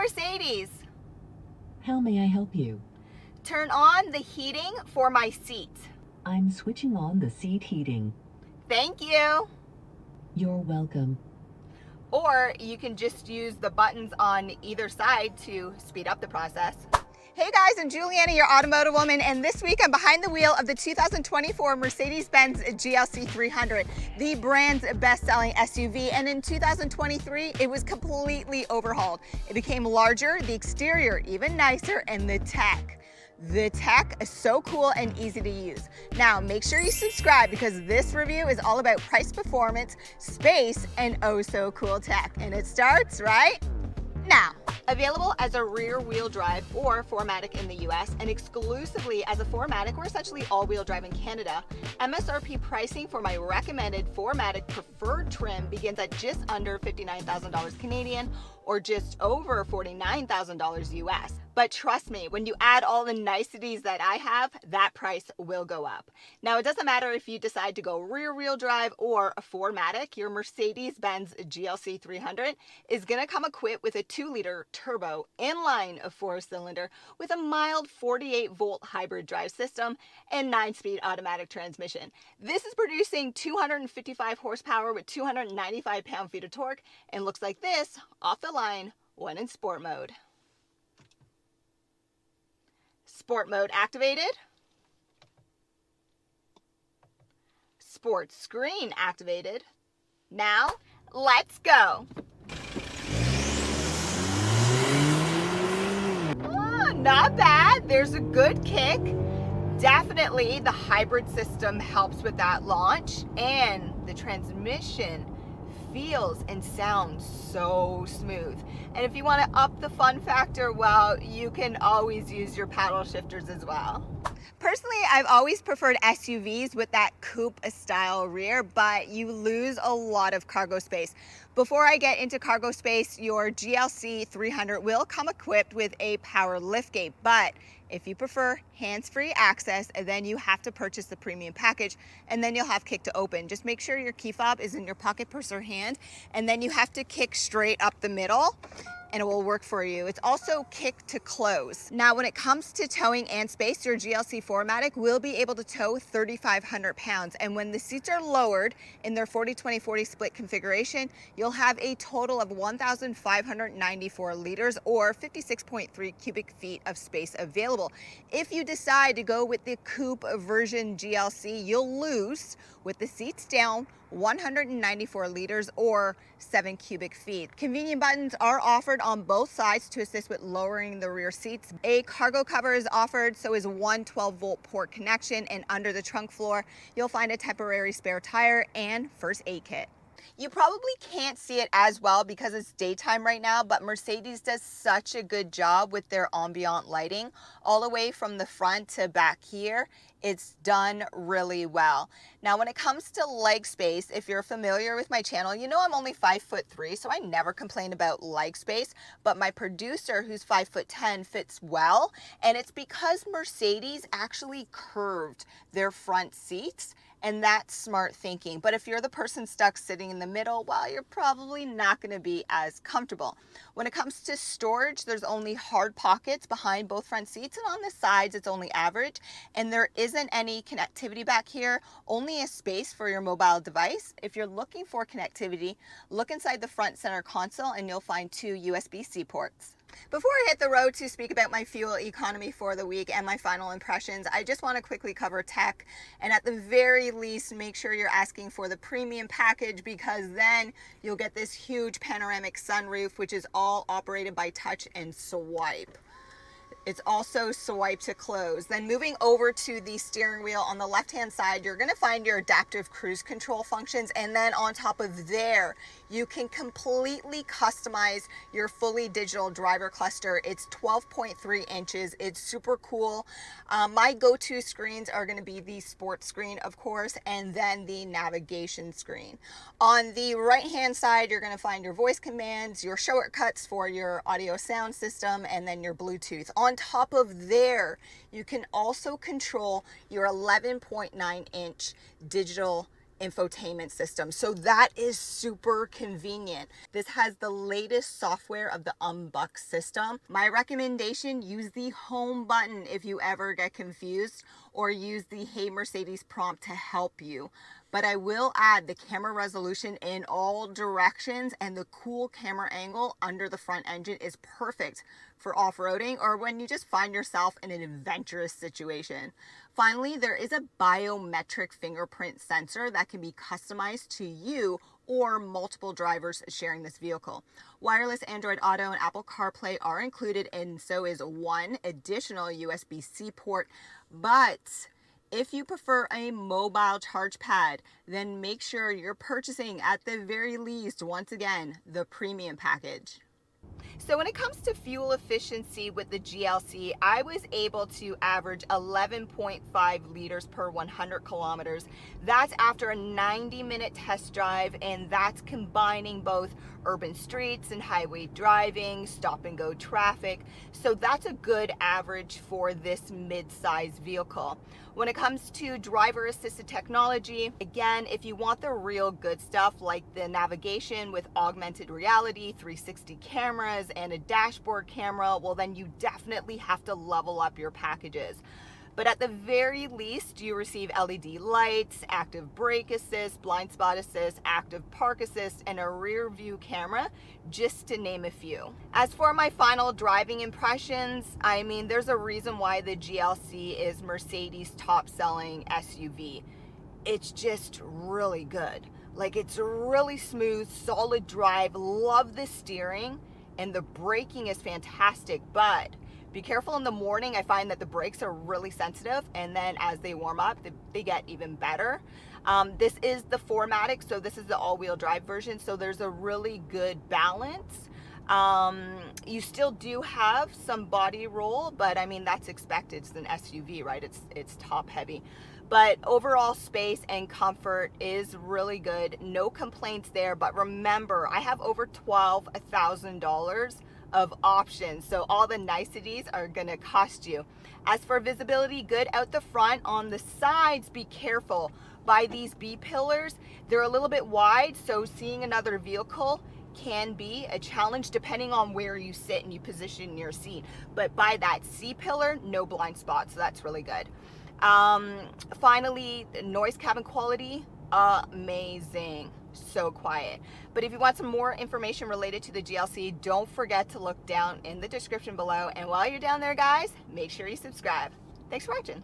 Mercedes. How may I help you? Turn on the heating for my seat. I'm switching on the seat heating. Thank you. You're welcome. Or you can just use the buttons on either side to speed up the process. Hey guys, I'm Juliana, your automotive woman, and this week I'm behind the wheel of the 2024 Mercedes-Benz GLC 300, the brand's best-selling SUV, and in 2023 it was completely overhauled. It became larger, the exterior even nicer, and the tech is so cool and easy to use. Now make sure you subscribe because this review is all about price, performance, space, and oh so cool tech, and it starts right now. Available as a rear-wheel drive or 4MATIC in the US and exclusively as a 4MATIC or essentially all-wheel drive in Canada, MSRP pricing for my recommended 4MATIC preferred trim begins at just under $59,000 Canadian or just over $49,000 US. But trust me, when you add all the niceties that I have, that price will go up. Now, it doesn't matter if you decide to go rear-wheel drive or a 4MATIC, your Mercedes-Benz GLC 300 is gonna come equipped with a 2-liter turbo inline 4-cylinder with a mild 48-volt hybrid drive system and 9-speed automatic transmission. This is producing 255 horsepower with 295 pound-feet of torque and looks like this off the line when in sport mode. Sport mode activated. Sports screen activated. Now, let's go. Oh, not bad. There's a good kick. Definitely the hybrid system helps with that launch, and the transmission feels and sounds so smooth. And if you want to up the fun factor, well, you can always use your paddle shifters as well. Personally, I've always preferred SUVs with that coupe style rear, but you lose a lot of cargo space. Before I get into cargo space, your GLC 300 will come equipped with a power liftgate, but if you prefer hands-free access, then you have to purchase the premium package, and then you'll have kick to open. Just make sure your key fob is in your pocket, purse, or hand, and then you have to kick straight up the middle, and it will work for you. It's also kick to close. Now, when it comes to towing and space, your GLC 4MATIC will be able to tow 3,500 pounds. And when the seats are lowered in their 40-20-40 split configuration, you'll have a total of 1,594 liters or 56.3 cubic feet of space available. If you decide to go with the coupe version GLC, you'll lose, with the seats down, 194 liters or 7 cubic feet. Convenient buttons are offered on both sides to assist with lowering the rear seats. A cargo cover is offered, so is one 12-volt port connection, and under the trunk floor, you'll find a temporary spare tire and first aid kit. You probably can't see it as well because it's daytime right now, but Mercedes does such a good job with their ambient lighting all the way from the front to back here. It's done really well. Now, when it comes to leg space, if you're familiar with my channel, you know I'm only 5'3", so I never complain about leg space, but my producer, who's 5'10", fits well, and it's because Mercedes actually curved their front seats, and that's smart thinking. But if you're the person stuck sitting in the middle, well, you're probably not going to be as comfortable. When it comes to storage, there's only hard pockets behind both front seats, and on the sides it's only average, and there isn't any connectivity back here, only a space for your mobile device. If you're looking for connectivity, look inside the front center console and you'll find 2 USB-C ports. Before I hit the road to speak about my fuel economy for the week and my final impressions, I just want to quickly cover tech, and at the very least make sure you're asking for the premium package, because then you'll get this huge panoramic sunroof, which is all operated by touch and swipe. It's also swipe to close. Then moving over to the steering wheel, on the left-hand side, you're gonna find your adaptive cruise control functions, and then on top of there, you can completely customize your fully digital driver cluster. It's 12.3 inches. It's super cool. My go-to screens are gonna be the sports screen, of course, and then the navigation screen. On the right-hand side, you're gonna find your voice commands, your shortcuts for your audio sound system, and then your Bluetooth. On top of there, you can also control your 11.9-inch digital infotainment system. So that is super convenient. This has the latest software of the Unbuck system. My recommendation, use the home button if you ever get confused, or use the Hey Mercedes prompt to help you. But I will add the camera resolution in all directions, and the cool camera angle under the front engine is perfect for off-roading or when you just find yourself in an adventurous situation. Finally, there is a biometric fingerprint sensor that can be customized to you or multiple drivers sharing this vehicle. Wireless Android Auto and Apple CarPlay are included, and so is one additional USB-C port. But if you prefer a mobile charge pad, then make sure you're purchasing, at the very least, once again, the premium package. So when it comes to fuel efficiency with the GLC, I was able to average 11.5 liters per 100 kilometers. That's after a 90-minute test drive, and that's combining both urban streets and highway driving, stop and go traffic. So that's a good average for this mid-size vehicle. When it comes to driver assisted technology, again, if you want the real good stuff like the navigation with augmented reality, 360 cameras, and a dashboard camera, well, then you definitely have to level up your packages. But at the very least, you receive LED lights, active brake assist, blind spot assist, active park assist, and a rear view camera, just to name a few. As for my final driving impressions, I mean, there's a reason why the GLC is Mercedes' top selling SUV. It's just really good. Like, it's really smooth, solid drive, love the steering, and the braking is fantastic, but be careful in the morning. I find that the brakes are really sensitive, and then as they warm up, they get even better. This is the 4MATIC, so this is the all-wheel drive version, so there's a really good balance. You still do have some body roll, but I mean, that's expected. It's an SUV, right? It's top heavy. But overall space and comfort is really good. No complaints there, but remember, I have over $12,000 of options, so all the niceties are gonna cost you. As for visibility, good out the front. On the sides, be careful. By these B pillars, they're a little bit wide, so seeing another vehicle can be a challenge depending on where you sit and you position your seat. But by that C pillar, no blind spots, so that's really good. Finally, noise cabin quality, amazing. So quiet. But if you want some more information related to the GLC, don't forget to look down in the description below. And while you're down there, guys, make sure you subscribe. Thanks for watching.